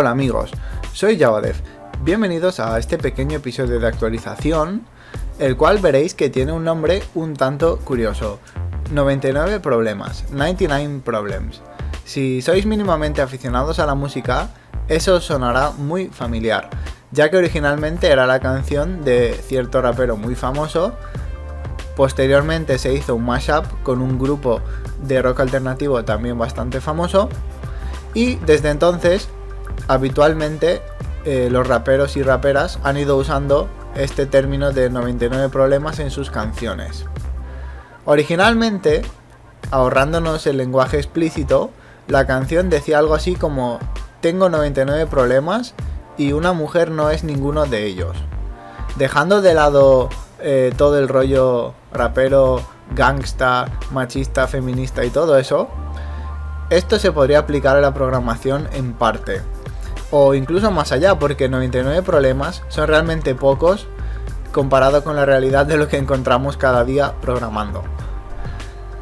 Hola amigos, soy Javadev. Bienvenidos a este pequeño episodio de actualización, el cual veréis que tiene un nombre un tanto curioso. 99 problemas, 99 problems. Si sois mínimamente aficionados a la música, eso os sonará muy familiar, ya que originalmente era la canción de cierto rapero muy famoso. Posteriormente se hizo un mashup con un grupo de rock alternativo también bastante famoso, y desde entonces habitualmente los raperos y raperas han ido usando este término de 99 problemas en sus canciones. Originalmente, ahorrándonos el lenguaje explícito, la canción decía algo así como: tengo 99 problemas y una mujer no es ninguno de ellos. Dejando de lado todo el rollo rapero, gangsta, machista, feminista y todo eso, esto se podría aplicar a la programación en parte, o incluso más allá, porque 99 problemas son realmente pocos comparado con la realidad de lo que encontramos cada día programando.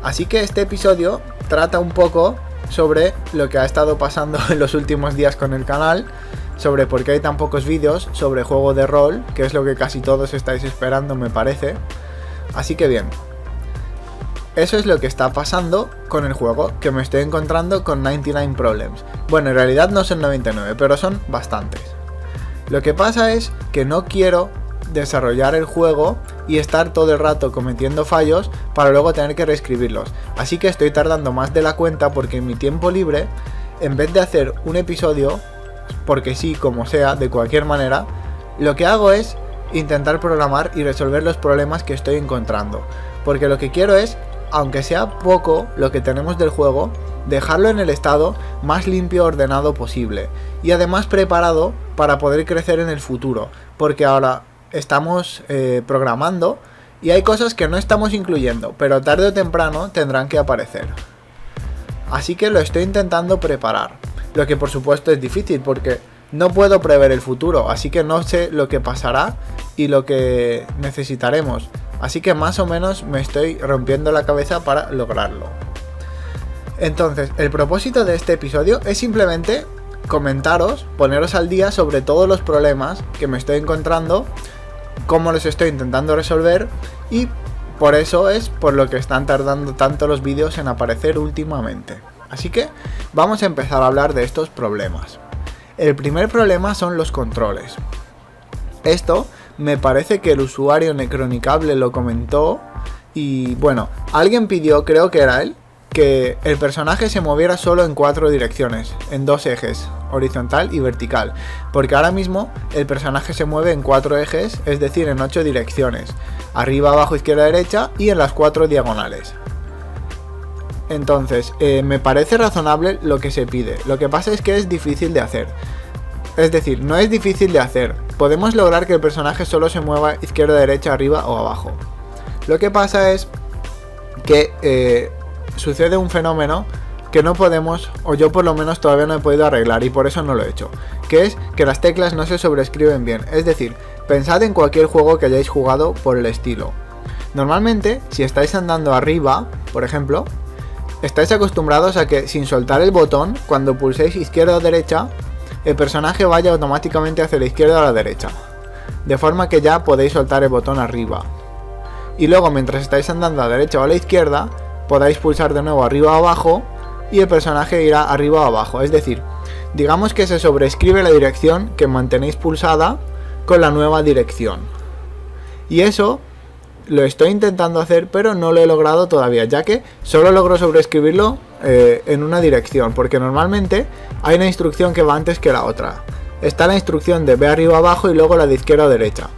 Así que este episodio trata un poco sobre lo que ha estado pasando en los últimos días con el canal, sobre por qué hay tan pocos vídeos sobre juego de rol, que es lo que casi todos estáis esperando, me parece. Así que bien, eso es lo que está pasando con el juego, que me estoy encontrando con 99 problems. Bueno, en realidad no son 99, pero son bastantes. Lo que pasa es que no quiero desarrollar el juego y estar todo el rato cometiendo fallos para luego tener que reescribirlos. Así que estoy tardando más de la cuenta, porque en mi tiempo libre, en vez de hacer un episodio, porque sí, como sea, de cualquier manera, lo que hago es intentar programar y resolver los problemas que estoy encontrando. Porque lo que quiero es, aunque sea poco lo que tenemos del juego, dejarlo en el estado más limpio, ordenado posible, y además preparado para poder crecer en el futuro, porque ahora estamos programando y hay cosas que no estamos incluyendo, pero tarde o temprano tendrán que aparecer. Así que lo estoy intentando preparar, lo que por supuesto es difícil porque no puedo prever el futuro, así que no sé lo que pasará y lo que necesitaremos. Así que más o menos me estoy rompiendo la cabeza para lograrlo. Entonces, el propósito de este episodio es simplemente comentaros, poneros al día sobre todos los problemas que me estoy encontrando, cómo los estoy intentando resolver, y por eso es por lo que están tardando tanto los vídeos en aparecer últimamente. Así que vamos a empezar a hablar de estos problemas. El primer problema son los controles. Esto me parece que el usuario Necronicable lo comentó y bueno, alguien pidió, creo que era él, que el personaje se moviera solo en 4 direcciones, en 2 ejes, horizontal y vertical, porque ahora mismo el personaje se mueve en 4 ejes, es decir, en 8 direcciones, arriba, abajo, izquierda, derecha y en las 4 diagonales. Entonces, me parece razonable lo que se pide, lo que pasa es que es difícil de hacer. Es decir, no es difícil de hacer, podemos lograr que el personaje solo se mueva izquierda, derecha, arriba o abajo. Lo que pasa es que sucede un fenómeno que no podemos, o yo por lo menos todavía no he podido arreglar y por eso no lo he hecho, que es que las teclas no se sobreescriben bien. Es decir, pensad en cualquier juego que hayáis jugado por el estilo. Normalmente, si estáis andando arriba, por ejemplo, estáis acostumbrados a que sin soltar el botón, cuando pulséis izquierda o derecha, el personaje vaya automáticamente hacia la izquierda o la derecha, de forma que ya podéis soltar el botón arriba. Y luego, mientras estáis andando a la derecha o a la izquierda, podáis pulsar de nuevo arriba o abajo y el personaje irá arriba o abajo. Es decir, digamos que se sobreescribe la dirección que mantenéis pulsada con la nueva dirección. Y eso lo estoy intentando hacer, pero no lo he logrado todavía, ya que solo logro sobreescribirlo en una dirección, porque normalmente hay una instrucción que va antes que la otra. Está la instrucción de ve arriba abajo y luego la de izquierda o derecha.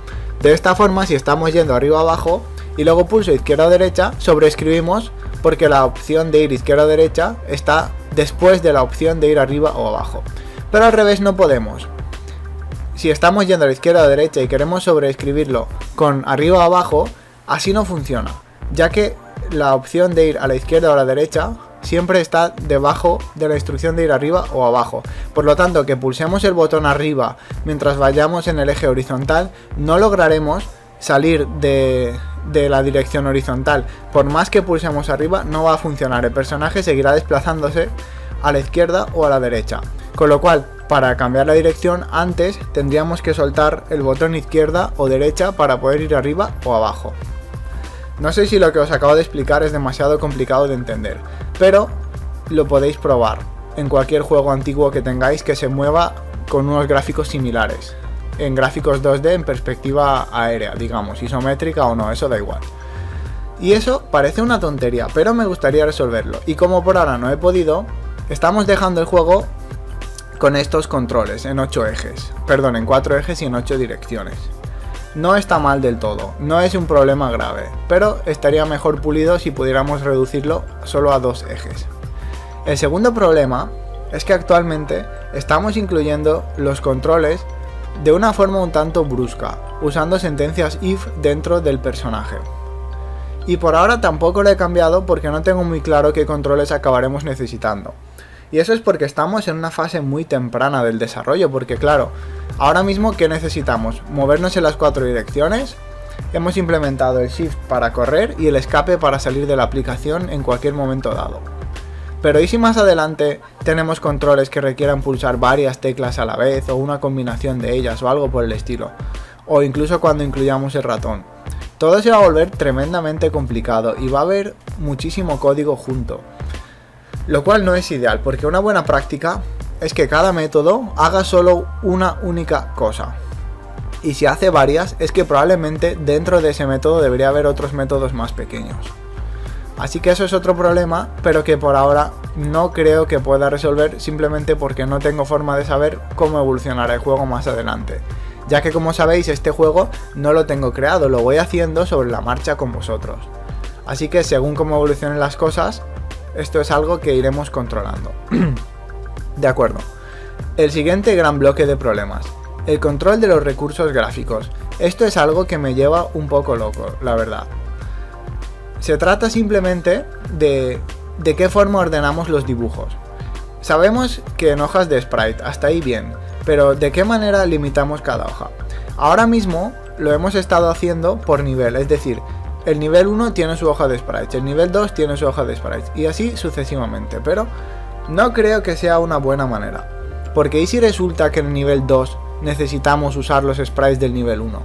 De esta forma, si estamos yendo arriba abajo y luego pulso izquierda o derecha, sobreescribimos porque la opción de ir izquierda o derecha está después de la opción de ir arriba o abajo. Pero al revés no podemos. Si estamos yendo a la izquierda o derecha y queremos sobreescribirlo con arriba o abajo, así no funciona, ya que la opción de ir a la izquierda o a la derecha siempre está debajo de la instrucción de ir arriba o abajo. Por lo tanto, que pulsemos el botón arriba mientras vayamos en el eje horizontal, no lograremos salir de la dirección horizontal. Por más que pulsemos arriba, no va a funcionar. El personaje seguirá desplazándose a la izquierda o a la derecha. Con lo cual, para cambiar la dirección, antes tendríamos que soltar el botón izquierda o derecha para poder ir arriba o abajo. No sé si lo que os acabo de explicar es demasiado complicado de entender, pero lo podéis probar en cualquier juego antiguo que tengáis que se mueva con unos gráficos similares, en gráficos 2D en perspectiva aérea, digamos, isométrica o no, eso da igual. Y eso parece una tontería, pero me gustaría resolverlo, y como por ahora no he podido, estamos dejando el juego con estos controles en 4 ejes y en 8 direcciones. No está mal del todo, no es un problema grave, pero estaría mejor pulido si pudiéramos reducirlo solo a 2 ejes. El segundo problema es que actualmente estamos incluyendo los controles de una forma un tanto brusca, usando sentencias if dentro del personaje. Y por ahora tampoco lo he cambiado porque no tengo muy claro qué controles acabaremos necesitando. Y eso es porque estamos en una fase muy temprana del desarrollo, porque claro, ahora mismo ¿qué necesitamos? Movernos en las 4 direcciones. Hemos implementado el Shift para correr y el escape para salir de la aplicación en cualquier momento dado. Pero ¿y si más adelante tenemos controles que requieran pulsar varias teclas a la vez o una combinación de ellas o algo por el estilo? O incluso cuando incluyamos el ratón. Todo se va a volver tremendamente complicado y va a haber muchísimo código junto. Lo cual no es ideal, porque una buena práctica es que cada método haga solo una única cosa. Y si hace varias, es que probablemente dentro de ese método debería haber otros métodos más pequeños. Así que eso es otro problema, pero que por ahora no creo que pueda resolver simplemente porque no tengo forma de saber cómo evolucionará el juego más adelante. Ya que como sabéis, este juego no lo tengo creado, lo voy haciendo sobre la marcha con vosotros. Así que según cómo evolucionen las cosas, esto es algo que iremos controlando. De acuerdo. El siguiente gran bloque de problemas. El control de los recursos gráficos. Esto es algo que me lleva un poco loco, la verdad. Se trata simplemente de qué forma ordenamos los dibujos. Sabemos que en hojas de sprite, hasta ahí bien, pero ¿de qué manera limitamos cada hoja? Ahora mismo lo hemos estado haciendo por nivel, es decir, el nivel 1 tiene su hoja de sprites, el nivel 2 tiene su hoja de sprites, y así sucesivamente, pero no creo que sea una buena manera. Porque ¿y si resulta que en el nivel 2 necesitamos usar los sprites del nivel 1?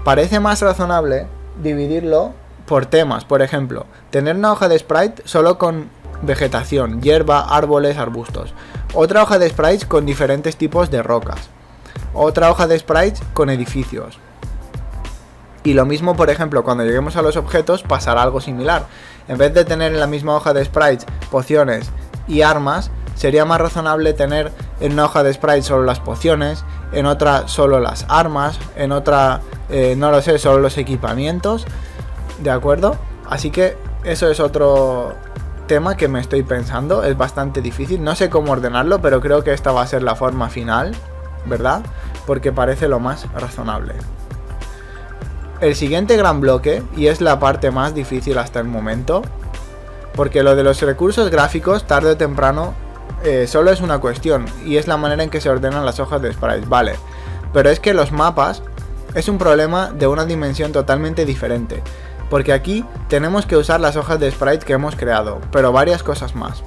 Parece más razonable dividirlo por temas, por ejemplo, tener una hoja de sprite solo con vegetación, hierba, árboles, arbustos, otra hoja de sprites con diferentes tipos de rocas, otra hoja de sprites con edificios. Y lo mismo, por ejemplo, cuando lleguemos a los objetos pasará algo similar. En vez de tener en la misma hoja de sprites pociones y armas, sería más razonable tener en una hoja de sprites solo las pociones, en otra solo las armas, en otra, no lo sé, solo los equipamientos. ¿De acuerdo? Así que eso es otro tema que me estoy pensando. Es bastante difícil, no sé cómo ordenarlo, pero creo que esta va a ser la forma final, ¿verdad? Porque parece lo más razonable. El siguiente gran bloque, y es la parte más difícil hasta el momento, porque lo de los recursos gráficos tarde o temprano solo es una cuestión, y es la manera en que se ordenan las hojas de sprites, vale, pero es que los mapas es un problema de una dimensión totalmente diferente, porque aquí tenemos que usar las hojas de sprites que hemos creado, pero varias cosas más,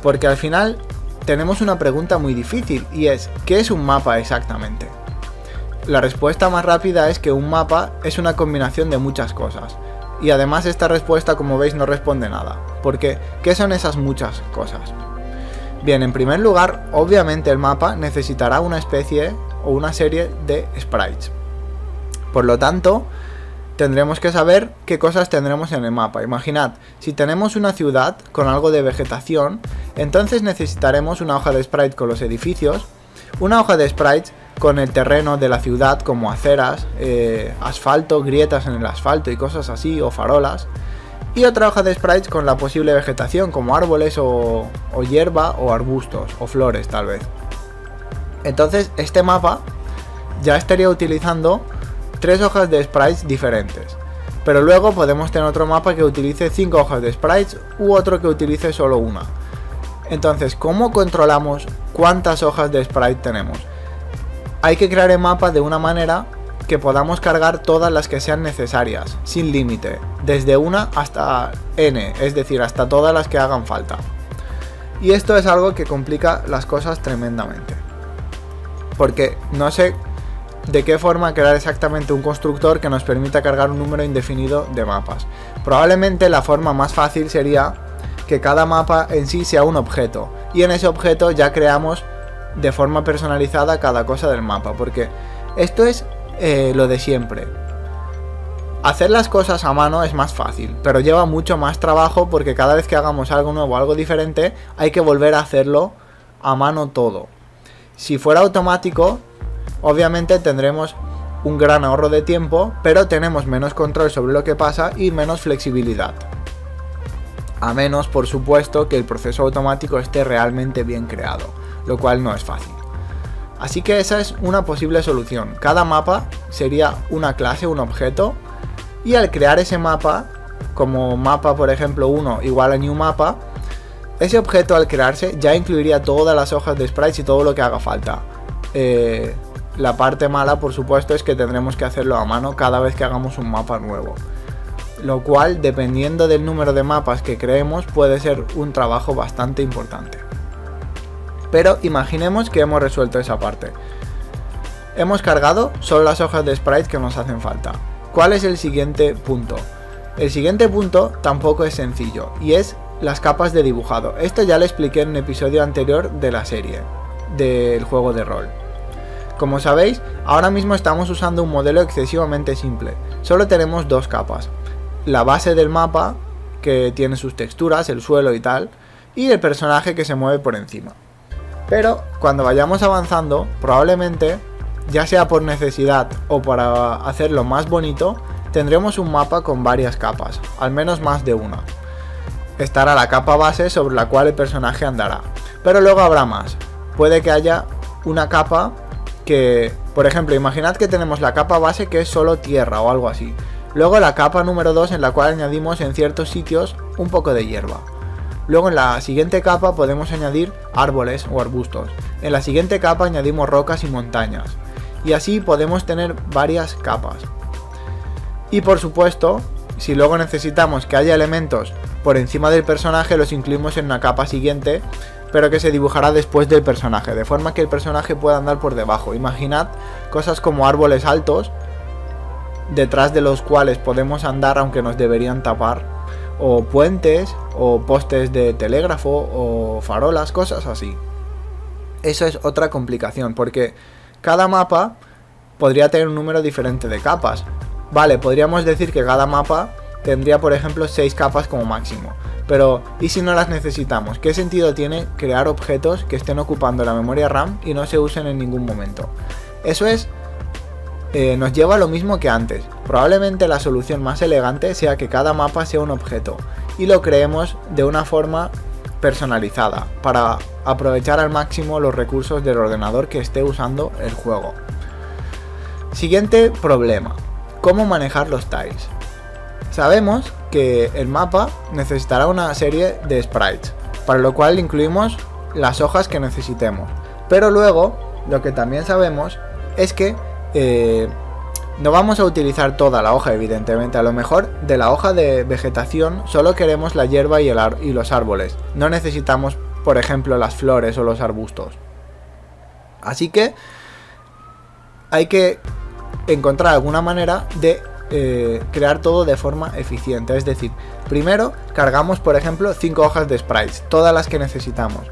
porque al final tenemos una pregunta muy difícil, y es, ¿qué es un mapa exactamente? La respuesta más rápida es que un mapa es una combinación de muchas cosas. Y además esta respuesta, como veis, no responde nada. Porque, ¿qué son esas muchas cosas? Bien, en primer lugar, obviamente el mapa necesitará una especie o una serie de sprites. Por lo tanto, tendremos que saber qué cosas tendremos en el mapa. Imaginad, si tenemos una ciudad con algo de vegetación, entonces necesitaremos una hoja de sprite con los edificios, una hoja de sprites con el terreno de la ciudad como aceras, asfalto, grietas en el asfalto y cosas así, o farolas, y otra hoja de sprites con la posible vegetación como árboles o hierba o arbustos o flores tal vez. Entonces este mapa ya estaría utilizando 3 hojas de sprites diferentes, pero luego podemos tener otro mapa que utilice 5 hojas de sprites u otro que utilice solo una. Entonces, ¿cómo controlamos cuántas hojas de sprite tenemos? Hay que crear el mapa de una manera que podamos cargar todas las que sean necesarias, sin límite, desde una hasta n, es decir, hasta todas las que hagan falta. Y esto es algo que complica las cosas tremendamente, porque no sé de qué forma crear exactamente un constructor que nos permita cargar un número indefinido de mapas. Probablemente la forma más fácil sería que cada mapa en sí sea un objeto, y en ese objeto ya creamos de forma personalizada cada cosa del mapa, porque esto es lo de siempre. Hacer las cosas a mano es más fácil, pero lleva mucho más trabajo, porque cada vez que hagamos algo nuevo, algo diferente, hay que volver a hacerlo a mano todo. Si fuera automático, obviamente tendremos un gran ahorro de tiempo, pero tenemos menos control sobre lo que pasa y menos flexibilidad. A menos, por supuesto, que el proceso automático esté realmente bien creado, lo cual no es fácil. Así que esa es una posible solución. Cada mapa sería una clase, un objeto, y al crear ese mapa, como mapa por ejemplo 1 igual a new mapa, ese objeto al crearse ya incluiría todas las hojas de sprites y todo lo que haga falta. La parte mala, por supuesto, es que tendremos que hacerlo a mano cada vez que hagamos un mapa nuevo, lo cual, dependiendo del número de mapas que creemos, puede ser un trabajo bastante importante. Pero imaginemos que hemos resuelto esa parte. Hemos cargado solo las hojas de sprites que nos hacen falta. ¿Cuál es el siguiente punto? El siguiente punto tampoco es sencillo, y es las capas de dibujado. Esto ya lo expliqué en un episodio anterior de la serie, del juego de rol. Como sabéis, ahora mismo estamos usando un modelo excesivamente simple. Solo tenemos dos capas. La base del mapa, que tiene sus texturas, el suelo y tal, y el personaje que se mueve por encima. Pero cuando vayamos avanzando, probablemente, ya sea por necesidad o para hacerlo más bonito, tendremos un mapa con varias capas, al menos más de una. Estará la capa base sobre la cual el personaje andará, pero luego habrá más. Puede que haya una capa que, por ejemplo, imaginad que tenemos la capa base que es solo tierra o algo así. Luego la capa número 2 en la cual añadimos en ciertos sitios un poco de hierba. Luego en la siguiente capa podemos añadir árboles o arbustos. En la siguiente capa añadimos rocas y montañas. Y así podemos tener varias capas. Y por supuesto, si luego necesitamos que haya elementos por encima del personaje, los incluimos en una capa siguiente, pero que se dibujará después del personaje, de forma que el personaje pueda andar por debajo. Imaginad cosas como árboles altos, detrás de los cuales podemos andar aunque nos deberían tapar, o puentes, o postes de telégrafo, o farolas, cosas así. Eso es otra complicación, porque cada mapa podría tener un número diferente de capas. Vale, podríamos decir que cada mapa tendría, por ejemplo, 6 capas como máximo. Pero, ¿y si no las necesitamos? ¿Qué sentido tiene crear objetos que estén ocupando la memoria RAM y no se usen en ningún momento? Eso nos lleva a lo mismo que antes. Probablemente la solución más elegante sea que cada mapa sea un objeto y lo creemos de una forma personalizada para aprovechar al máximo los recursos del ordenador que esté usando el juego. Siguiente problema: ¿cómo manejar los tiles? Sabemos que el mapa necesitará una serie de sprites, para lo cual incluimos las hojas que necesitemos. Pero luego, lo que también sabemos es que no vamos a utilizar toda la hoja, evidentemente. A lo mejor de la hoja de vegetación solo queremos la hierba y los árboles. No necesitamos, por ejemplo, las flores o los arbustos. Así que hay que encontrar alguna manera de crear todo de forma eficiente. Es decir, primero cargamos, por ejemplo, 5 hojas de sprites, todas las que necesitamos.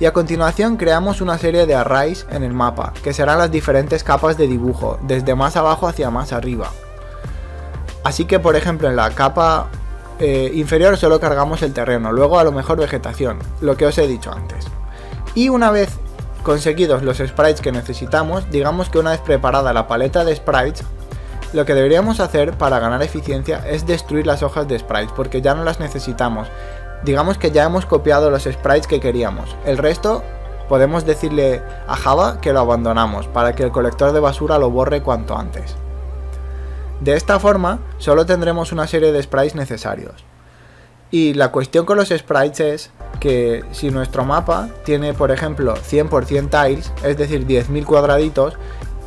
Y a continuación creamos una serie de arrays en el mapa, que serán las diferentes capas de dibujo, desde más abajo hacia más arriba. Así que, por ejemplo, en la capa inferior solo cargamos el terreno, luego a lo mejor vegetación, lo que os he dicho antes. Y una vez conseguidos los sprites que necesitamos, digamos que una vez preparada la paleta de sprites, lo que deberíamos hacer para ganar eficiencia es destruir las hojas de sprites, porque ya no las necesitamos. Digamos que ya hemos copiado los sprites que queríamos. El resto podemos decirle a Java que lo abandonamos para que el colector de basura lo borre cuanto antes. De esta forma solo tendremos una serie de sprites necesarios. Y la cuestión con los sprites es que si nuestro mapa tiene, por ejemplo, 100% tiles, es decir, 10.000 cuadraditos,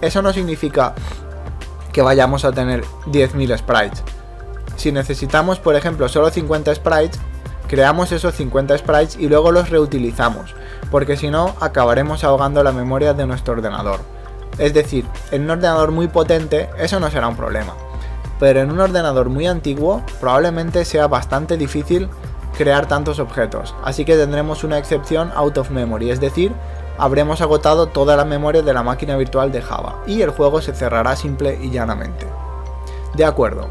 eso no significa que vayamos a tener 10.000 sprites. Si necesitamos, por ejemplo, solo 50 sprites, creamos esos 50 sprites y luego los reutilizamos, porque si no acabaremos ahogando la memoria de nuestro ordenador. Es decir, en un ordenador muy potente eso no será un problema, pero en un ordenador muy antiguo probablemente sea bastante difícil crear tantos objetos, así que tendremos una excepción out of memory, es decir, habremos agotado toda la memoria de la máquina virtual de Java y el juego se cerrará simple y llanamente. De acuerdo,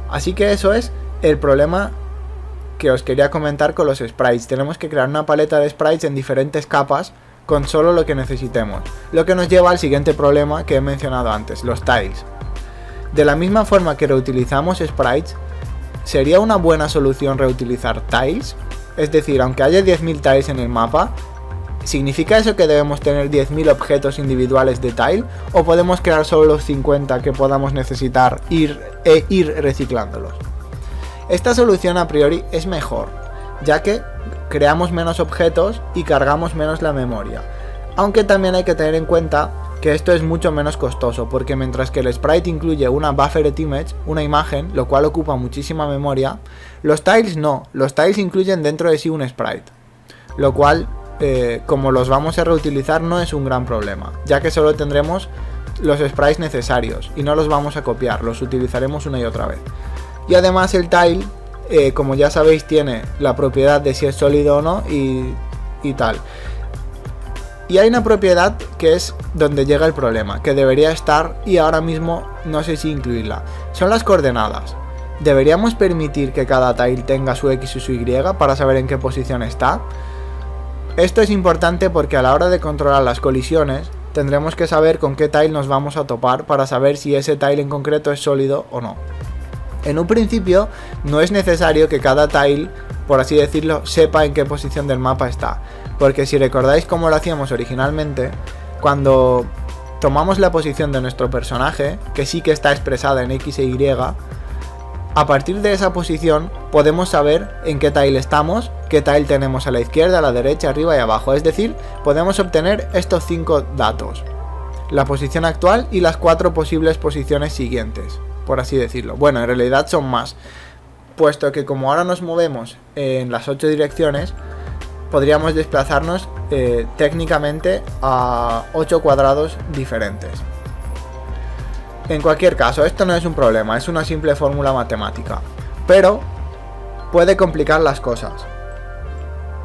así que eso es el problema que os quería comentar con los sprites. Tenemos que crear una paleta de sprites en diferentes capas con solo lo que necesitemos, lo que nos lleva al siguiente problema que he mencionado antes, los tiles. De la misma forma que reutilizamos sprites, ¿sería una buena solución reutilizar tiles? Es decir, aunque haya 10.000 tiles en el mapa, ¿significa eso que debemos tener 10.000 objetos individuales de tile? ¿O podemos crear solo los 50 que podamos necesitar e ir reciclándolos? Esta solución a priori es mejor, ya que creamos menos objetos y cargamos menos la memoria. Aunque también hay que tener en cuenta que esto es mucho menos costoso, porque mientras que el sprite incluye una buffered image, una imagen, lo cual ocupa muchísima memoria, los tiles no, los tiles incluyen dentro de sí un sprite, lo cual, como los vamos a reutilizar, no es un gran problema, ya que solo tendremos los sprites necesarios y no los vamos a copiar, los utilizaremos una y otra vez. Y además el tile, como ya sabéis, tiene la propiedad de si es sólido o no y tal. Y hay una propiedad que es donde llega el problema, que debería estar y ahora mismo no sé si incluirla. Son las coordenadas. ¿Deberíamos permitir que cada tile tenga su X y su Y para saber en qué posición está? Esto es importante porque a la hora de controlar las colisiones tendremos que saber con qué tile nos vamos a topar para saber si ese tile en concreto es sólido o no. En un principio no es necesario que cada tile, por así decirlo, sepa en qué posición del mapa está, porque si recordáis cómo lo hacíamos originalmente, cuando tomamos la posición de nuestro personaje, que sí que está expresada en X e Y, a partir de esa posición podemos saber en qué tile estamos, qué tile tenemos a la izquierda, a la derecha, arriba y abajo, es decir, podemos obtener estos 5 datos, la posición actual y las 4 posibles posiciones siguientes, por así decirlo. Bueno, en realidad son más, puesto que como ahora nos movemos en las 8 direcciones, podríamos desplazarnos técnicamente a 8 cuadrados diferentes. En cualquier caso, esto no es un problema, es una simple fórmula matemática, pero puede complicar las cosas,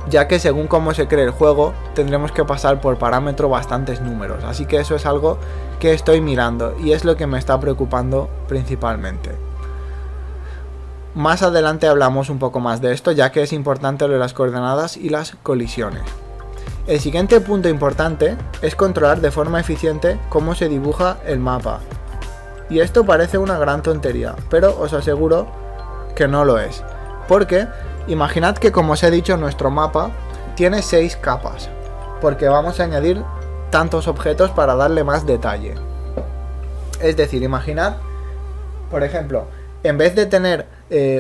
ya que según cómo se cree el juego, tendremos que pasar por parámetro bastantes números, así que eso es algo que estoy mirando y es lo que me está preocupando principalmente. Más adelante hablamos un poco más de esto, ya que es importante lo de las coordenadas y las colisiones. El siguiente punto importante es controlar de forma eficiente cómo se dibuja el mapa. Y esto parece una gran tontería, pero os aseguro que no lo es. Porque imaginad que, como os he dicho, nuestro mapa tiene 6 capas, porque vamos a añadir tantos objetos para darle más detalle. Es decir, imaginad, por ejemplo, en vez de tener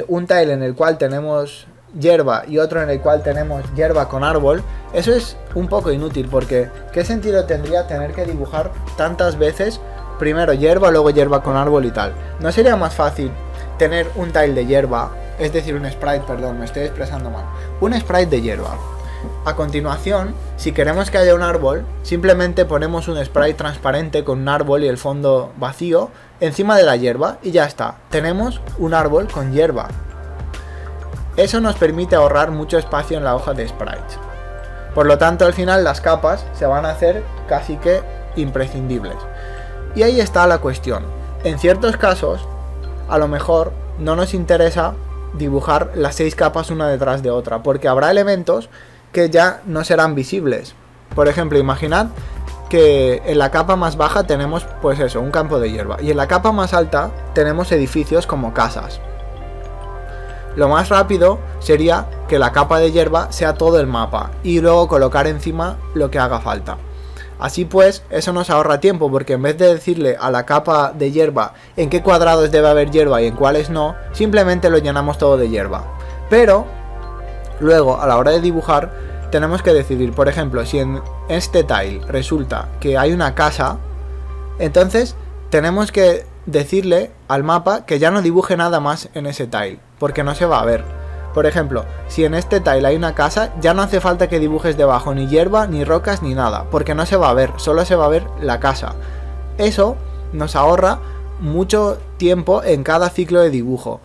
un tile en el cual tenemos hierba y otro en el cual tenemos hierba con árbol, eso es un poco inútil, porque ¿qué sentido tendría tener que dibujar tantas veces primero hierba, luego hierba con árbol y tal? ¿No sería más fácil tener un tile de hierba, es decir, un sprite, perdón, me estoy expresando mal, un sprite de hierba? A continuación, si queremos que haya un árbol, simplemente ponemos un sprite transparente con un árbol y el fondo vacío encima de la hierba y ya está, tenemos un árbol con hierba. Eso nos permite ahorrar mucho espacio en la hoja de sprites. Por lo tanto, al final las capas se van a hacer casi que imprescindibles. Y ahí está la cuestión. En ciertos casos, a lo mejor no nos interesa dibujar las 6 capas una detrás de otra, porque habrá elementos que ya no serán visibles. Por ejemplo, imaginad que en la capa más baja tenemos, pues eso, un campo de hierba, y en la capa más alta tenemos edificios como casas. Lo más rápido sería que la capa de hierba sea todo el mapa y luego colocar encima lo que haga falta. Así pues, eso nos ahorra tiempo, porque en vez de decirle a la capa de hierba en qué cuadrados debe haber hierba y en cuáles no, simplemente lo llenamos todo de hierba. Pero luego, a la hora de dibujar, tenemos que decidir, por ejemplo, si en este tile resulta que hay una casa, entonces tenemos que decirle al mapa que ya no dibuje nada más en ese tile, porque no se va a ver. Por ejemplo, si en este tile hay una casa, ya no hace falta que dibujes debajo ni hierba, ni rocas, ni nada, porque no se va a ver, solo se va a ver la casa. Eso nos ahorra mucho tiempo en cada ciclo de dibujo.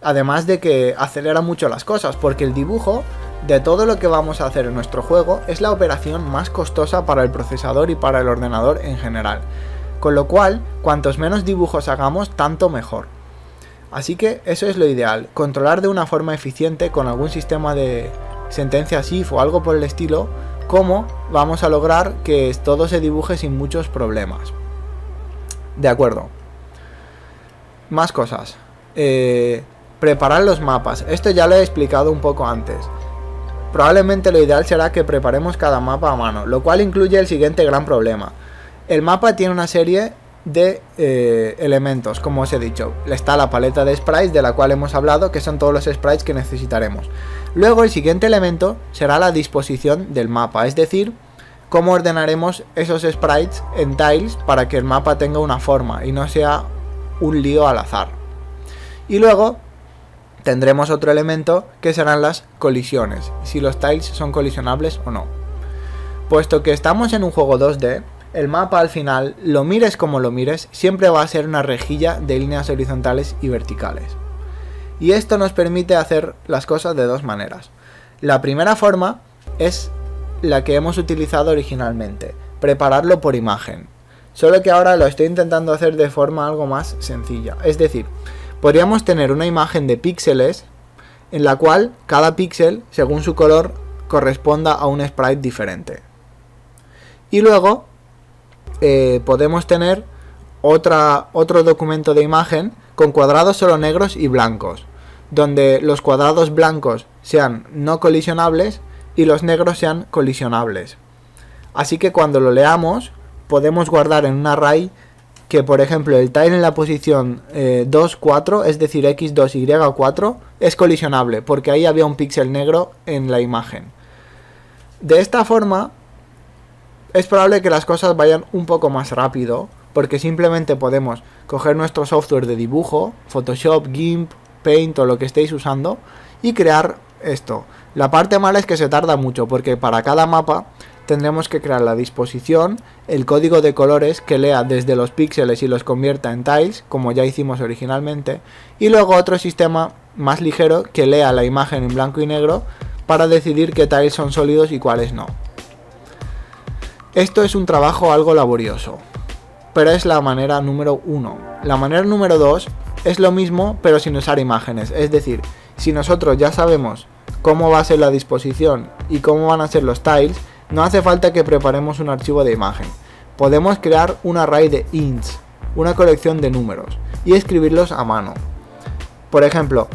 Además de que acelera mucho las cosas, porque el dibujo de todo lo que vamos a hacer en nuestro juego es la operación más costosa para el procesador y para el ordenador en general. Con lo cual, cuantos menos dibujos hagamos, tanto mejor. Así que eso es lo ideal, controlar de una forma eficiente con algún sistema de sentencias if o algo por el estilo, cómo vamos a lograr que todo se dibuje sin muchos problemas. De acuerdo. Más cosas. Preparar los mapas. Esto ya lo he explicado un poco antes. Probablemente lo ideal será que preparemos cada mapa a mano, lo cual incluye el siguiente gran problema. El mapa tiene una serie de elementos, como os he dicho. Está la paleta de sprites de la cual hemos hablado, que son todos los sprites que necesitaremos. Luego el siguiente elemento será la disposición del mapa, es decir, cómo ordenaremos esos sprites en tiles para que el mapa tenga una forma y no sea un lío al azar. Y luego tendremos otro elemento que serán las colisiones, si los tiles son colisionables o no. Puesto que estamos en un juego 2D, el mapa al final, lo mires como lo mires, siempre va a ser una rejilla de líneas horizontales y verticales. Y esto nos permite hacer las cosas de dos maneras. La primera forma es la que hemos utilizado originalmente, prepararlo por imagen. Solo que ahora lo estoy intentando hacer de forma algo más sencilla. Es decir, podríamos tener una imagen de píxeles en la cual cada píxel, según su color, corresponda a un sprite diferente. Y luego podemos tener otro documento de imagen con cuadrados solo negros y blancos, donde los cuadrados blancos sean no colisionables y los negros sean colisionables. Así que cuando lo leamos podemos guardar en un array que, por ejemplo, el tile en la posición 2, 4, es decir, x2, y4, es colisionable, porque ahí había un píxel negro en la imagen. De esta forma es probable que las cosas vayan un poco más rápido, porque simplemente podemos coger nuestro software de dibujo, Photoshop, GIMP, Paint o lo que estéis usando, y crear esto. La parte mala es que se tarda mucho, porque para cada mapa tendremos que crear la disposición, el código de colores que lea desde los píxeles y los convierta en tiles, como ya hicimos originalmente, y luego otro sistema más ligero que lea la imagen en blanco y negro para decidir qué tiles son sólidos y cuáles no. Esto es un trabajo algo laborioso, pero es la manera número 1. La manera número 2 es lo mismo, pero sin usar imágenes. Es decir, si nosotros ya sabemos cómo va a ser la disposición y cómo van a ser los tiles, no hace falta que preparemos un archivo de imagen. Podemos crear un array de ints, una colección de números, y escribirlos a mano. Por ejemplo,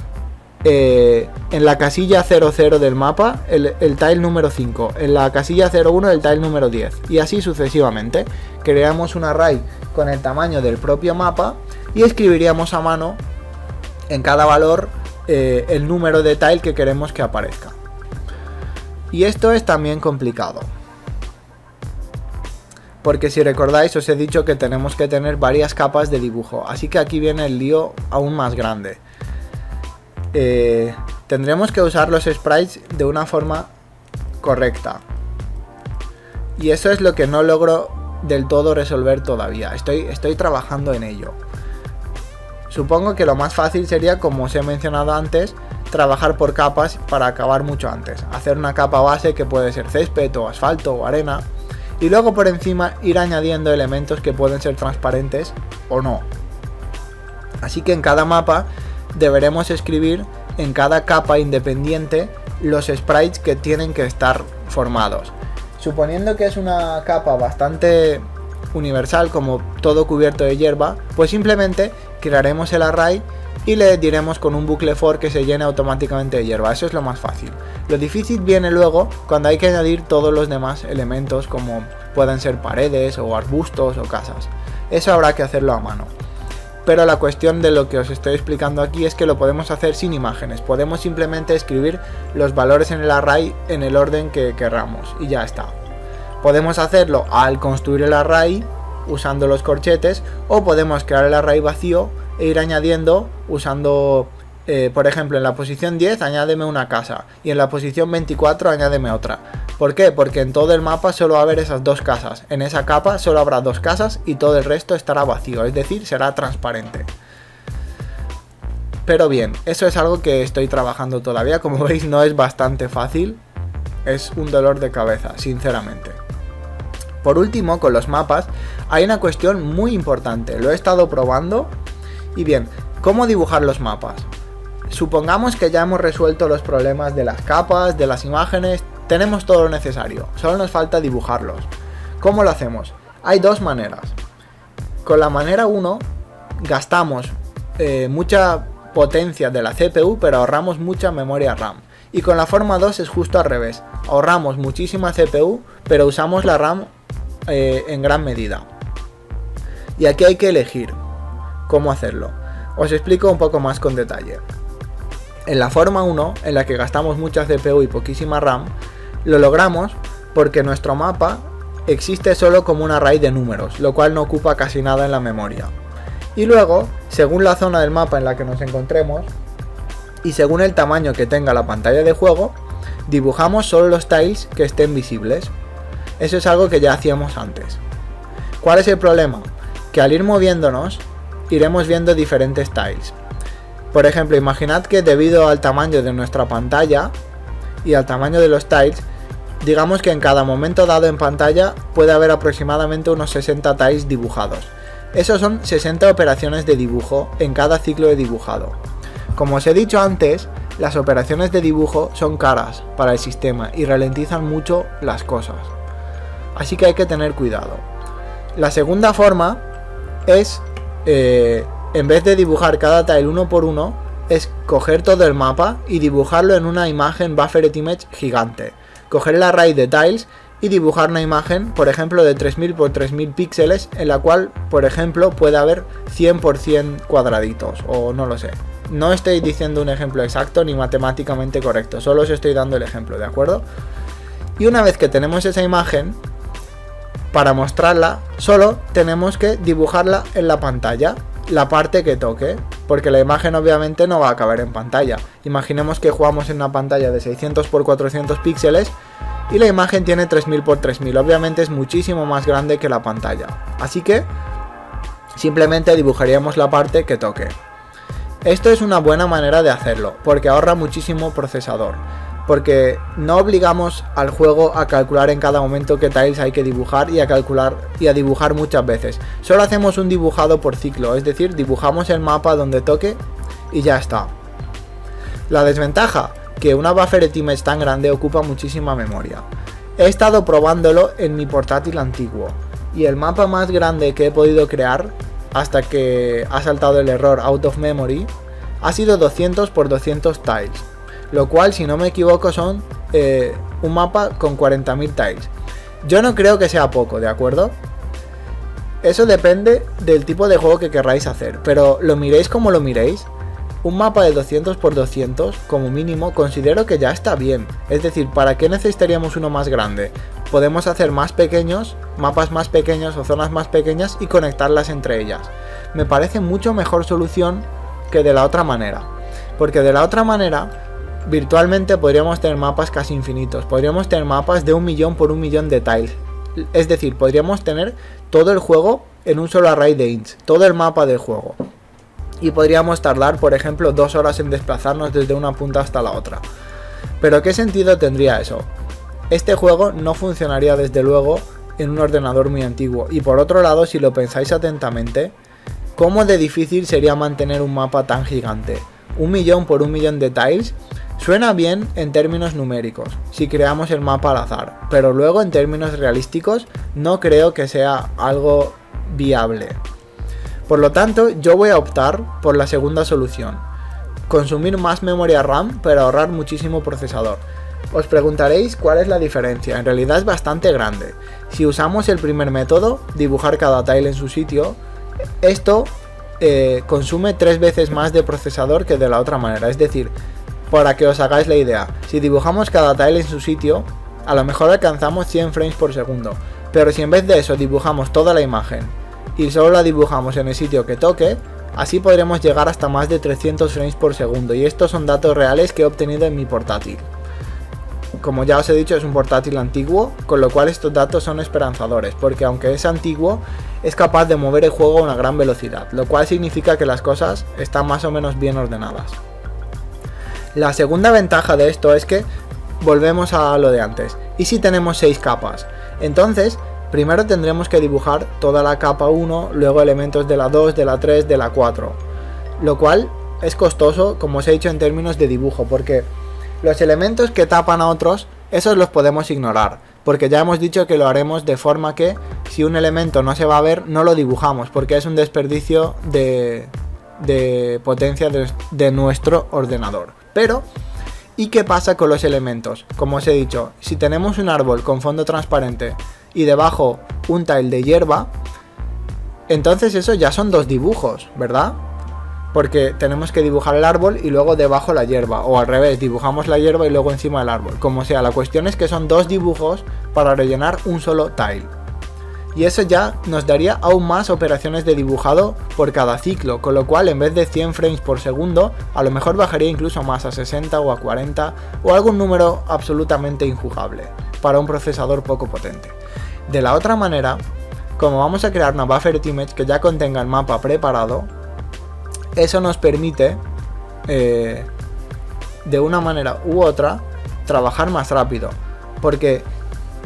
en la casilla 00 del mapa, el tile número 5, en la casilla 01 el tile número 10, y así sucesivamente. Creamos un array con el tamaño del propio mapa y escribiríamos a mano en cada valor el número de tile que queremos que aparezca. Y esto es también complicado, porque si recordáis os he dicho que tenemos que tener varias capas de dibujo, así que aquí viene el lío aún más grande. Tendremos que usar los sprites de una forma correcta, y eso es lo que no logro del todo resolver todavía. Estoy trabajando en ello. Supongo que lo más fácil sería, como os he mencionado antes, trabajar por capas para acabar mucho antes. Hacer una capa base que puede ser césped o asfalto o arena, y luego por encima ir añadiendo elementos que pueden ser transparentes o no. Así que en cada mapa deberemos escribir en cada capa independiente los sprites que tienen que estar formados. Suponiendo que es una capa bastante universal, como todo cubierto de hierba, pues simplemente crearemos el array y le diremos con un bucle for que se llene automáticamente de hierba. Eso es lo más fácil. Lo difícil viene luego cuando hay que añadir todos los demás elementos, como pueden ser paredes o arbustos o casas. Eso habrá que hacerlo a mano. Pero la cuestión de lo que os estoy explicando aquí es que lo podemos hacer sin imágenes. Podemos simplemente escribir los valores en el array en el orden que querramos y ya está. Podemos hacerlo al construir el array usando los corchetes, o podemos crear el array vacío e ir añadiendo usando por ejemplo, en la posición 10 añádeme una casa y en la posición 24 añádeme otra. ¿Por qué? Porque en todo el mapa solo va a haber esas dos casas. En esa capa solo habrá dos casas y todo el resto estará vacío, es decir, será transparente. Pero bien, eso es algo que estoy trabajando todavía. Como veis, no es bastante fácil. Es un dolor de cabeza, sinceramente. Por último, con los mapas, hay una cuestión muy importante. Lo he estado probando. Y bien, ¿cómo dibujar los mapas? Supongamos que ya hemos resuelto los problemas de las capas, de las imágenes. Tenemos todo lo necesario. Solo nos falta dibujarlos. ¿Cómo lo hacemos? Hay dos maneras. Con la manera 1, gastamos mucha potencia de la CPU, pero ahorramos mucha memoria RAM. Y con la forma 2 es justo al revés. Ahorramos muchísima CPU, pero usamos la RAM en gran medida. Y aquí hay que elegir cómo hacerlo. Os explico un poco más con detalle. En la forma 1, en la que gastamos mucha CPU y poquísima RAM, lo logramos porque nuestro mapa existe solo como un array de números, lo cual no ocupa casi nada en la memoria. Y luego, según la zona del mapa en la que nos encontremos, y según el tamaño que tenga la pantalla de juego, dibujamos solo los tiles que estén visibles. Eso es algo que ya hacíamos antes. ¿Cuál es el problema? Que al ir moviéndonos, iremos viendo diferentes tiles. Por ejemplo, imaginad que debido al tamaño de nuestra pantalla y al tamaño de los tiles, digamos que en cada momento dado en pantalla puede haber aproximadamente unos 60 tiles dibujados. Esos son 60 operaciones de dibujo en cada ciclo de dibujado. Como os he dicho antes, las operaciones de dibujo son caras para el sistema y ralentizan mucho las cosas. Así que hay que tener cuidado. La segunda forma es, en vez de dibujar cada tile uno por uno, es coger todo el mapa y dibujarlo en una imagen Buffered Image gigante. Coger el array de tiles y dibujar una imagen, por ejemplo, de 3000 por 3000 píxeles, en la cual, por ejemplo, puede haber 100 por 100 cuadraditos, o no lo sé. No estoy diciendo un ejemplo exacto ni matemáticamente correcto, solo os estoy dando el ejemplo, ¿de acuerdo? Y una vez que tenemos esa imagen, para mostrarla, solo tenemos que dibujarla en la pantalla, la parte que toque, porque la imagen obviamente no va a caber en pantalla. Imaginemos que jugamos en una pantalla de 600 por 400 píxeles y la imagen tiene 3000 por 3000, obviamente es muchísimo más grande que la pantalla. Así que simplemente dibujaríamos la parte que toque. Esto es una buena manera de hacerlo, porque ahorra muchísimo procesador. Porque no obligamos al juego a calcular en cada momento qué tiles hay que dibujar y a dibujar muchas veces. Solo hacemos un dibujado por ciclo, es decir, dibujamos el mapa donde toque y ya está. La desventaja, que una Buffered Image tan grande ocupa muchísima memoria. He estado probándolo en mi portátil antiguo y el mapa más grande que he podido crear, hasta que ha saltado el error out of memory, ha sido 200 por 200 tiles. Lo cual, si no me equivoco, son un mapa con 40.000 tiles. Yo no creo que sea poco, ¿de acuerdo? Eso depende del tipo de juego que querráis hacer, pero lo miréis como lo miréis. Un mapa de 200 por 200, como mínimo, considero que ya está bien. Es decir, ¿para qué necesitaríamos uno más grande? Podemos hacer más pequeños, mapas más pequeños o zonas más pequeñas y conectarlas entre ellas. Me parece mucho mejor solución que de la otra manera. Porque de la otra manera, virtualmente podríamos tener mapas casi infinitos. Podríamos tener mapas de 1.000.000 por 1.000.000 de tiles. Es decir, podríamos tener todo el juego en un solo array de ints. Todo el mapa del juego. Y podríamos tardar, por ejemplo, 2 horas en desplazarnos desde una punta hasta la otra. Pero ¿qué sentido tendría eso? Este juego no funcionaría desde luego en un ordenador muy antiguo. Y por otro lado, si lo pensáis atentamente, ¿cómo de difícil sería mantener un mapa tan gigante? 1.000.000 por 1.000.000 de tiles. Suena bien en términos numéricos, si creamos el mapa al azar, pero luego en términos realísticos no creo que sea algo viable. Por lo tanto, yo voy a optar por la segunda solución, consumir más memoria RAM pero ahorrar muchísimo procesador. Os preguntaréis cuál es la diferencia, en realidad es bastante grande. Si usamos el primer método, dibujar cada tile en su sitio, esto consume 3 veces más de procesador que de la otra manera, es decir, para que os hagáis la idea, si dibujamos cada tile en su sitio, a lo mejor alcanzamos 100 frames por segundo, pero si en vez de eso dibujamos toda la imagen y solo la dibujamos en el sitio que toque, Así podremos llegar hasta más de 300 frames por segundo, y estos son datos reales que he obtenido en mi portátil. Como ya os he dicho, es un portátil antiguo, con lo cual estos datos son esperanzadores, porque aunque es antiguo, es capaz de mover el juego a una gran velocidad, lo cual significa que las cosas están más o menos bien ordenadas. La segunda ventaja de esto es que volvemos a lo de antes. ¿Y si tenemos 6 capas? Entonces, primero tendremos que dibujar toda la capa 1, luego elementos de la 2, de la 3, de la 4, lo cual es costoso, como os he dicho, en términos de dibujo, porque los elementos que tapan a otros, esos los podemos ignorar, porque ya hemos dicho que lo haremos de forma que si un elemento no se va a ver, no lo dibujamos, porque es un desperdicio de potencia de nuestro ordenador. Pero, ¿y qué pasa con los elementos? Como os he dicho, si tenemos un árbol con fondo transparente y debajo un tile de hierba, entonces eso ya son 2 dibujos, ¿verdad? Porque tenemos que dibujar el árbol y luego debajo la hierba, o al revés, dibujamos la hierba y luego encima el árbol. Como sea, la cuestión es que son 2 dibujos para rellenar un solo tile. Y eso ya nos daría aún más operaciones de dibujado por cada ciclo, con lo cual en vez de 100 frames por segundo, a lo mejor bajaría incluso más, a 60 o a 40, o algún número absolutamente injugable, para un procesador poco potente. De la otra manera, como vamos a crear una buffered image que ya contenga el mapa preparado, eso nos permite, de una manera u otra, trabajar más rápido, porque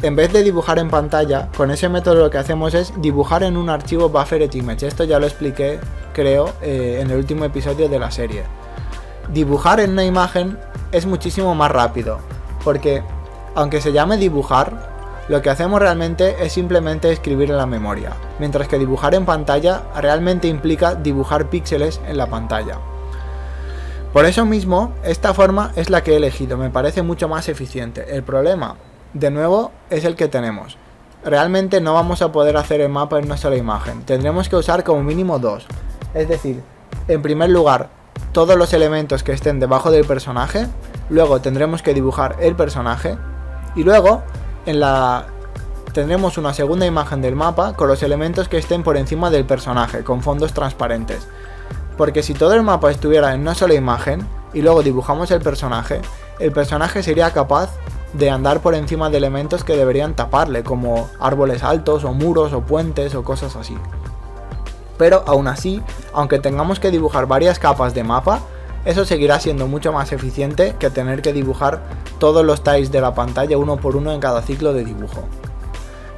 en vez de dibujar en pantalla, con ese método lo que hacemos es dibujar en un archivo buffered image. Esto ya lo expliqué, creo, en el último episodio de la serie. Dibujar en una imagen es muchísimo más rápido, porque aunque se llame dibujar, lo que hacemos realmente es simplemente escribir en la memoria, mientras que dibujar en pantalla realmente implica dibujar píxeles en la pantalla. Por eso mismo, esta forma es la que he elegido, me parece mucho más eficiente. El problema, de nuevo, es el que tenemos. Realmente no vamos a poder hacer el mapa en una sola imagen, tendremos que usar como mínimo 2. Es decir, en primer lugar, todos los elementos que estén debajo del personaje, luego tendremos que dibujar el personaje, y luego tendremos una segunda imagen del mapa con los elementos que estén por encima del personaje, con fondos transparentes. Porque si todo el mapa estuviera en una sola imagen y luego dibujamos el personaje sería capaz de andar por encima de elementos que deberían taparle, como árboles altos o muros o puentes o cosas así. Pero aún así, aunque tengamos que dibujar varias capas de mapa, eso seguirá siendo mucho más eficiente que tener que dibujar todos los tiles de la pantalla uno por uno en cada ciclo de dibujo.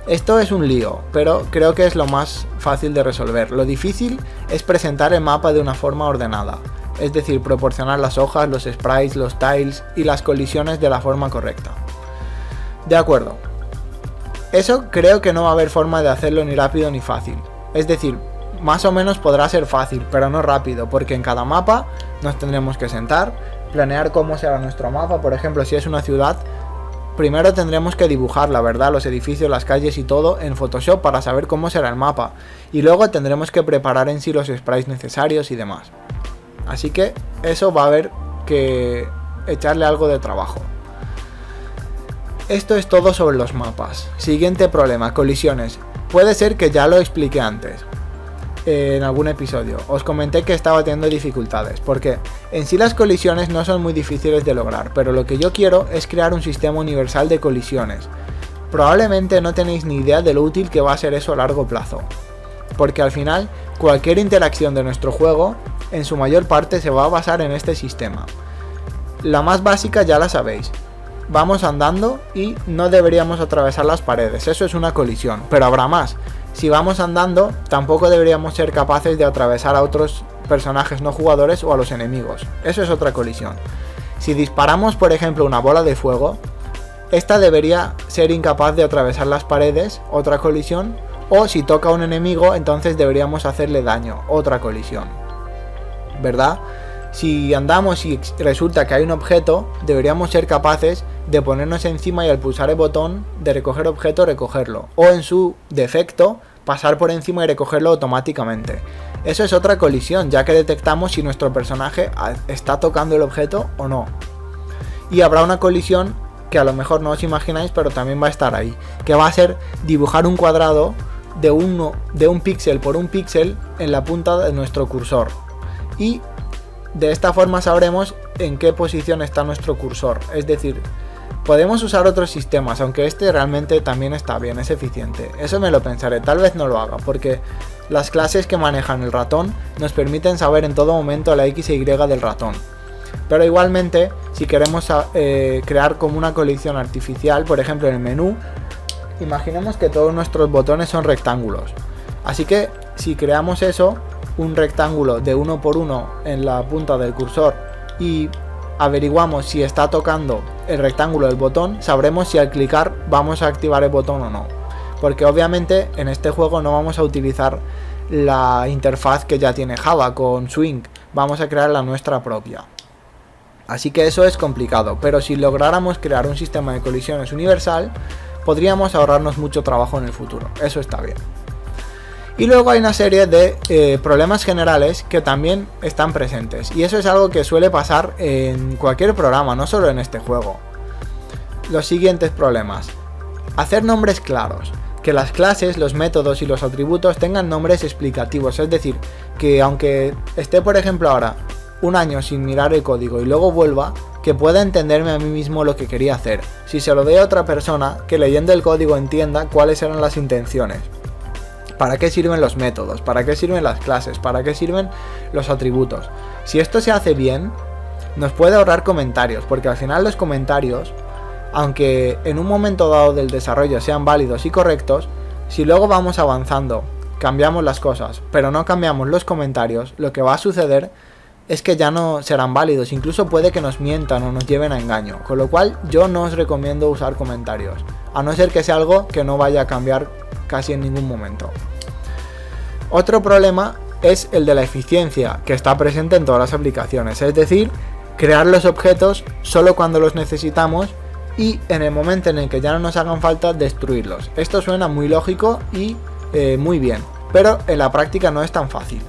Esto es un lío, pero creo que es lo más fácil de resolver. Lo difícil es presentar el mapa de una forma ordenada, es decir, proporcionar las hojas, los sprites, los tiles y las colisiones de la forma correcta. De acuerdo. Eso creo que no va a haber forma de hacerlo ni rápido ni fácil. Es decir, más o menos podrá ser fácil, pero no rápido, porque en cada mapa nos tendremos que sentar, planear cómo será nuestro mapa. Por ejemplo, si es una ciudad, primero tendremos que dibujarla, ¿verdad? Los edificios, las calles y todo en Photoshop para saber cómo será el mapa. Y luego tendremos que preparar en sí los sprites necesarios y demás. Así que eso va a haber que echarle algo de trabajo. Esto es todo sobre los mapas. Siguiente problema, colisiones. Puede ser que ya lo expliqué antes, en algún episodio. Os comenté que estaba teniendo dificultades, porque en sí las colisiones no son muy difíciles de lograr, pero lo que yo quiero es crear un sistema universal de colisiones. Probablemente no tenéis ni idea de lo útil que va a ser eso a largo plazo, porque al final cualquier interacción de nuestro juego en su mayor parte se va a basar en este sistema. La más básica ya la sabéis. Vamos andando y no deberíamos atravesar las paredes, eso es una colisión, pero habrá más. Si vamos andando, tampoco deberíamos ser capaces de atravesar a otros personajes no jugadores o a los enemigos, eso es otra colisión. Si disparamos, por ejemplo, una bola de fuego, esta debería ser incapaz de atravesar las paredes, otra colisión, o si toca a un enemigo, entonces deberíamos hacerle daño, otra colisión, ¿verdad? Si andamos y resulta que hay un objeto, deberíamos ser capaces de ponernos encima y al pulsar el botón de recoger objeto, recogerlo. O en su defecto, pasar por encima y recogerlo automáticamente. Eso es otra colisión, ya que detectamos si nuestro personaje está tocando el objeto o no. Y habrá una colisión que a lo mejor no os imagináis, pero también va a estar ahí, que va a ser dibujar un cuadrado de un píxel por un píxel en la punta de nuestro cursor. Y de esta forma sabremos en qué posición está nuestro cursor. Es decir, podemos usar otros sistemas, aunque este realmente también está bien, es eficiente. Eso me lo pensaré, tal vez no lo haga, porque las clases que manejan el ratón nos permiten saber en todo momento la X e Y del ratón. Pero igualmente, si queremos crear como una colección artificial, por ejemplo en el menú, imaginemos que todos nuestros botones son rectángulos. Así que si creamos eso, un rectángulo de 1 por 1 en la punta del cursor, y averiguamos si está tocando el rectángulo del botón, sabremos si al clicar vamos a activar el botón o no. Porque obviamente en este juego no vamos a utilizar la interfaz que ya tiene Java con Swing, vamos a crear la nuestra propia. Así que eso es complicado, pero si lográramos crear un sistema de colisiones universal, podríamos ahorrarnos mucho trabajo en el futuro, eso está bien. Y luego hay una serie de problemas generales que también están presentes, y eso es algo que suele pasar en cualquier programa, no solo en este juego. Los siguientes problemas: hacer nombres claros, que las clases, los métodos y los atributos tengan nombres explicativos, es decir, que aunque esté por ejemplo ahora un año sin mirar el código y luego vuelva, que pueda entenderme a mí mismo lo que quería hacer. Si se lo doy a otra persona, que leyendo el código entienda cuáles eran las intenciones. ¿Para qué sirven los métodos? ¿Para qué sirven las clases? ¿Para qué sirven los atributos? Si esto se hace bien, nos puede ahorrar comentarios, porque al final los comentarios, aunque en un momento dado del desarrollo sean válidos y correctos, si luego vamos avanzando, cambiamos las cosas, pero no cambiamos los comentarios, lo que va a suceder es que ya no serán válidos, incluso puede que nos mientan o nos lleven a engaño, con lo cual yo no os recomiendo usar comentarios, a no ser que sea algo que no vaya a cambiar casi en ningún momento. Otro problema es el de la eficiencia, que está presente en todas las aplicaciones, es decir, crear los objetos solo cuando los necesitamos y en el momento en el que ya no nos hagan falta, destruirlos. Esto suena muy lógico y muy bien, pero en la práctica no es tan fácil.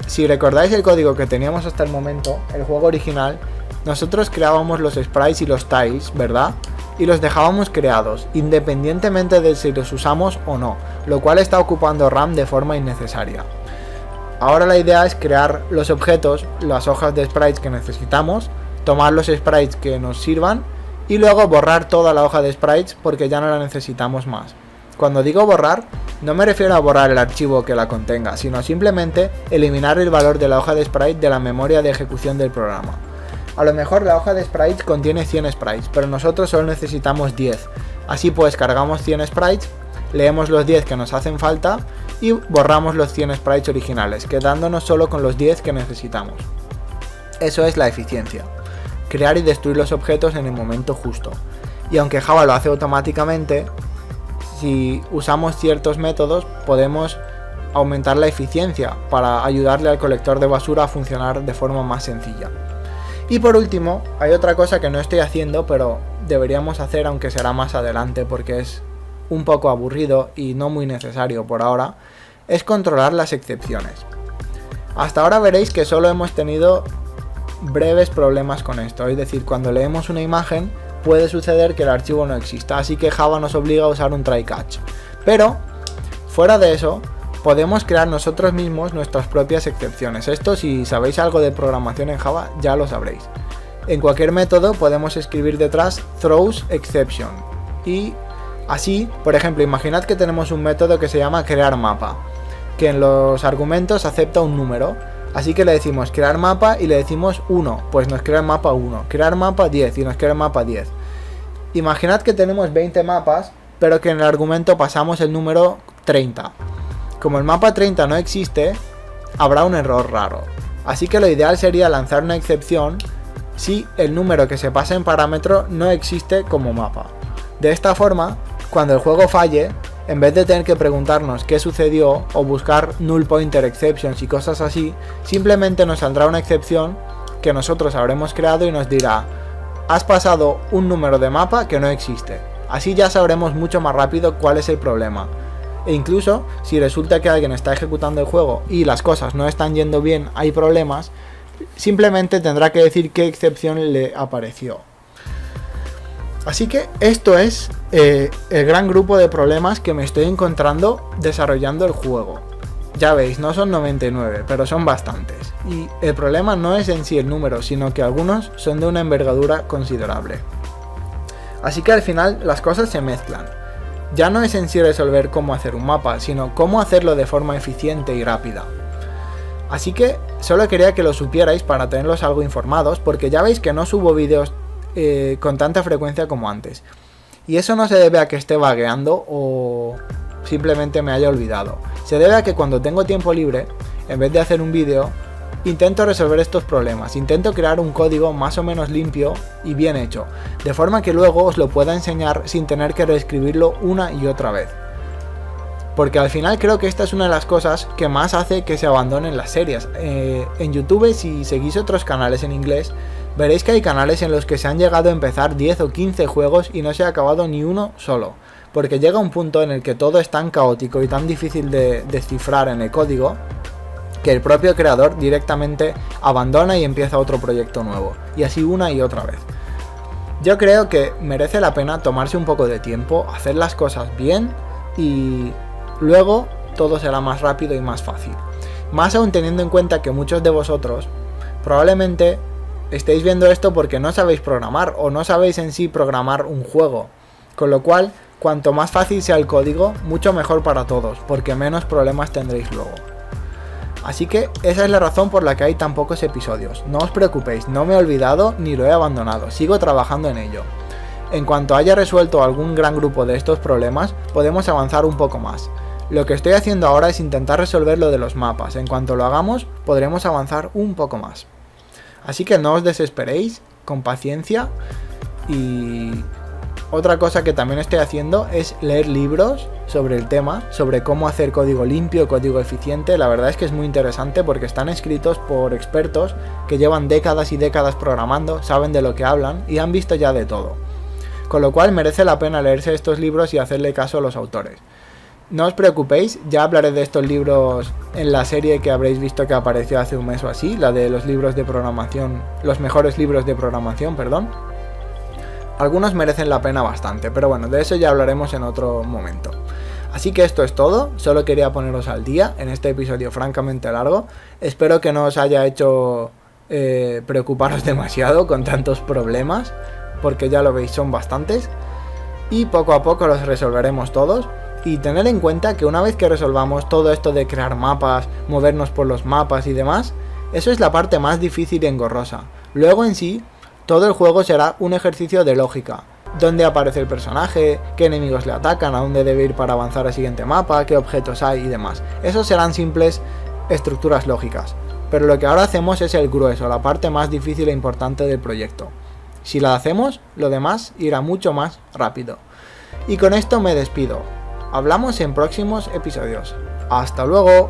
Si recordáis el código que teníamos hasta el momento, el juego original, nosotros creábamos los sprites y los tiles, ¿verdad? Y los dejábamos creados, independientemente de si los usamos o no, lo cual está ocupando RAM de forma innecesaria. Ahora la idea es crear los objetos, las hojas de sprites que necesitamos, tomar los sprites que nos sirvan y luego borrar toda la hoja de sprites porque ya no la necesitamos más. Cuando digo borrar, no me refiero a borrar el archivo que la contenga, sino simplemente eliminar el valor de la hoja de sprite de la memoria de ejecución del programa. A lo mejor la hoja de sprites contiene 100 sprites, pero nosotros solo necesitamos 10. Así pues cargamos 100 sprites, leemos los 10 que nos hacen falta y borramos los 100 sprites originales, quedándonos solo con los 10 que necesitamos. Eso es la eficiencia. Crear y destruir los objetos en el momento justo. Y aunque Java lo hace automáticamente, si usamos ciertos métodos podemos aumentar la eficiencia para ayudarle al colector de basura a funcionar de forma más sencilla. Y por último, hay otra cosa que no estoy haciendo, pero deberíamos hacer, aunque será más adelante porque es un poco aburrido y no muy necesario por ahora, es controlar las excepciones. Hasta ahora veréis que solo hemos tenido breves problemas con esto, es decir, cuando leemos una imagen puede suceder que el archivo no exista, así que Java nos obliga a usar un try-catch. Pero, fuera de eso, podemos crear nosotros mismos nuestras propias excepciones. Esto, si sabéis algo de programación en Java, ya lo sabréis. En cualquier método podemos escribir detrás throws exception. Y así, por ejemplo, imaginad que tenemos un método que se llama crear mapa, que en los argumentos acepta un número. Así que le decimos crear mapa y le decimos 1, pues nos crea el mapa 1, crear mapa 10 y nos crea el mapa 10. Imaginad que tenemos 20 mapas, pero que en el argumento pasamos el número 30. Como el mapa 30 no existe, habrá un error raro. Así que lo ideal sería lanzar una excepción si el número que se pasa en parámetro no existe como mapa. De esta forma, cuando el juego falle, en vez de tener que preguntarnos qué sucedió o buscar null pointer exceptions y cosas así, simplemente nos saldrá una excepción que nosotros habremos creado y nos dirá: has pasado un número de mapa que no existe. Así ya sabremos mucho más rápido cuál es el problema. E incluso si resulta que alguien está ejecutando el juego y las cosas no están yendo bien, hay problemas, simplemente tendrá que decir qué excepción le apareció. Así que esto es el gran grupo de problemas que me estoy encontrando desarrollando el juego. Ya veis, no son 99, pero son bastantes. Y el problema no es en sí el número, sino que algunos son de una envergadura considerable. Así que al final las cosas se mezclan. Ya no es en sí resolver cómo hacer un mapa, sino cómo hacerlo de forma eficiente y rápida. Así que solo quería que lo supierais para tenerlos algo informados, porque ya veis que no subo vídeos con tanta frecuencia como antes. Y eso no se debe a que esté vagueando o simplemente me haya olvidado. Se debe a que cuando tengo tiempo libre, en vez de hacer un vídeo, intento resolver estos problemas. Intento crear un código más o menos limpio y bien hecho, de forma que luego os lo pueda enseñar sin tener que reescribirlo una y otra vez. Porque al final creo que esta es una de las cosas que más hace que se abandonen las series. En YouTube, si seguís otros canales en inglés, veréis que hay canales en los que se han llegado a empezar 10 o 15 juegos y no se ha acabado ni uno solo. Porque llega un punto en el que todo es tan caótico y tan difícil de descifrar en el código, que el propio creador directamente abandona y empieza otro proyecto nuevo. Y así una y otra vez. Yo creo que merece la pena tomarse un poco de tiempo, hacer las cosas bien y luego todo será más rápido y más fácil. Más aún teniendo en cuenta que muchos de vosotros probablemente estéis viendo esto porque no sabéis programar o no sabéis en sí programar un juego. Con lo cual, cuanto más fácil sea el código, mucho mejor para todos, porque menos problemas tendréis luego. Así que esa es la razón por la que hay tan pocos episodios. No os preocupéis, no me he olvidado ni lo he abandonado, sigo trabajando en ello. En cuanto haya resuelto algún gran grupo de estos problemas, podemos avanzar un poco más. Lo que estoy haciendo ahora es intentar resolver lo de los mapas. En cuanto lo hagamos, podremos avanzar un poco más. Así que no os desesperéis, con paciencia. Y otra cosa que también estoy haciendo es leer libros sobre el tema, sobre cómo hacer código limpio, código eficiente. La verdad es que es muy interesante porque están escritos por expertos que llevan décadas y décadas programando, saben de lo que hablan y han visto ya de todo. Con lo cual merece la pena leerse estos libros y hacerle caso a los autores. No os preocupéis, ya hablaré de estos libros en la serie que habréis visto que apareció hace un mes o así, la de los libros de programación, los mejores libros de programación, perdón. Algunos merecen la pena bastante, pero bueno, de eso ya hablaremos en otro momento. Así que esto es todo, solo quería poneros al día en este episodio francamente largo. Espero que no os haya hecho preocuparos demasiado con tantos problemas, porque ya lo veis, son bastantes. Y poco a poco los resolveremos todos. Y tener en cuenta que una vez que resolvamos todo esto de crear mapas, movernos por los mapas y demás, eso es la parte más difícil y engorrosa. Luego en sí, todo el juego será un ejercicio de lógica. Dónde aparece el personaje, qué enemigos le atacan, a dónde debe ir para avanzar al siguiente mapa, qué objetos hay y demás. Esos serán simples estructuras lógicas. Pero lo que ahora hacemos es el grueso, la parte más difícil e importante del proyecto. Si la hacemos, lo demás irá mucho más rápido. Y con esto me despido. Hablamos en próximos episodios. ¡Hasta luego!